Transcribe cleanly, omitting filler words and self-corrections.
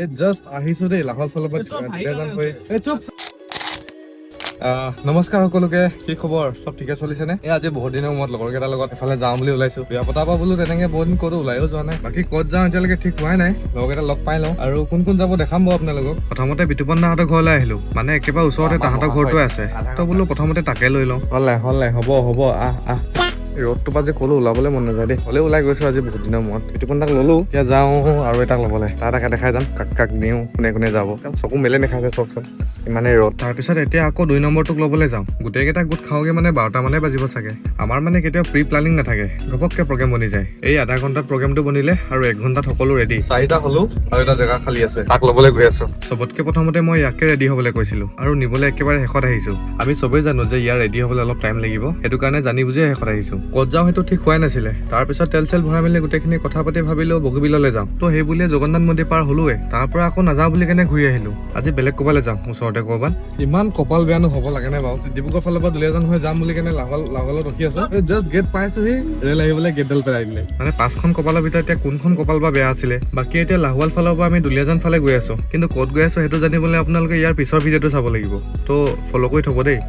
এই জাষ্ট আহিছো দেই লাহোৰ ফালৰ পৰা দুলীয়াজান হৈ নমস্কাৰ সকলোকে কি খবৰ চব ঠিকে চলিছে নে আজি বহুত দিনৰ মূৰত লগৰ কেইটাৰ লগত এফালে যাওঁ বুলি ওলাইছো বিয়া পতাৰ পৰা বোলো তেনেকে বহুত দিন ক'তো ওলাইও যোৱা নাই বাকী ক'ত যাওঁ এতিয়ালৈকে ঠিক হোৱাই নাই লগৰকেইটা লগ পাই লওঁ আৰু কোন কোন যাব দেখাম বাৰু আপোনালোকক প্ৰথমতে বিতুপন দাহঁতৰ ঘৰলৈ আহিলো মানে একেবাৰে ওচৰতে তাহাঁতৰ ঘৰটো আছে তো বোলো প্ৰথমতে তাকে লৈ লওঁ হলে হ'ব আহ ৰ'দটোৰ পৰা যে ক'লো ওলাবলৈ মন নাযায় দেই হ'লে ওলাই গৈছো আজি বহুত দিনৰ মূৰত বিতুপন দাক ল'লো এতিয়া যাওঁ আৰু এটাক ল'বলৈ তাকে দেখাই যাম কাক দিওঁ কোনে যাব চকু মেলে নেখাইছে চকচোন ইমানে ৰ'দ তাৰপিছত এতিয়া আকৌ 2 নম্বৰটোক ল'বলৈ যাওঁ গোটেইকেইটা গোট খাওঁগে মানে 12টা মানে বাজিব চাগে আমাৰ মানে কেতিয়াও প্ৰি প্লানিং নাথাকে ঘপককে প্ৰগ্ৰেম বনি যায় এই আধা ঘণ্টাত প্ৰগ্ৰেমটো বনিলে আৰু 1 ঘণ্টাত সকলো ৰেডি 4টা হ'লো আৰু এটা জেগা খালী আছে তাক ল'বলৈ গৈ আছো চবতকে প্ৰথমতে মই ইয়াকে ৰেডি হ'বলৈ কৈছিলো আৰু নিবলৈ একেবাৰে শেষত আহিছো আমি চবেই জানো যে ইয়াৰ ৰেডি হ'বলৈ অলপ টাইম লাগিব সেইটো কাৰণে জানি বুজিয়ে শেষত আহিছো ক'ত যাওঁ সেইটো ঠিক হোৱাই নাছিলে তাৰপিছত তেল ভৰাই মেলি গোটেইখিনি কথা পাতি ভাবিলো বগীবিললৈ যাওঁ তো সেই বুলিয়ে জগন্নাথ মন্দিৰ পাৰ হলোৱে তাৰ পৰা আকৌ নাযাওঁ বুলি কেনে ঘূৰি আহিলো আজি বেলেগ ক'বালৈ যাওঁ ওচৰতে ক'ৰবাত ইমান কপাল বেয়ানো হ'ব লাগে নে বাৰু ডিব্ৰুগড় ফালৰ পৰা দুলীয়াজান হৈ যাম বুলি কেনে লাহোৰত ৰখি আছো জাষ্ট গেট পাইছোহি ৰেল আহিবলৈ গেটডাল পেলাই দিলে মানে 5খন কপালৰ ভিতৰত এতিয়া কোনখন কপাল বা বেয়া আছিলে বাকী এতিয়া লাহোৱাল ফালৰ পৰা আমি দুলীয়াজান ফালে গৈ আছো কিন্তু ক'ত গৈ আছো সেইটো জানিবলৈ আপোনালোকে ইয়াৰ পিছৰ ভিডিঅ'টো চাব লাগিব তো ফ'ল' কৰি থ'ব দেই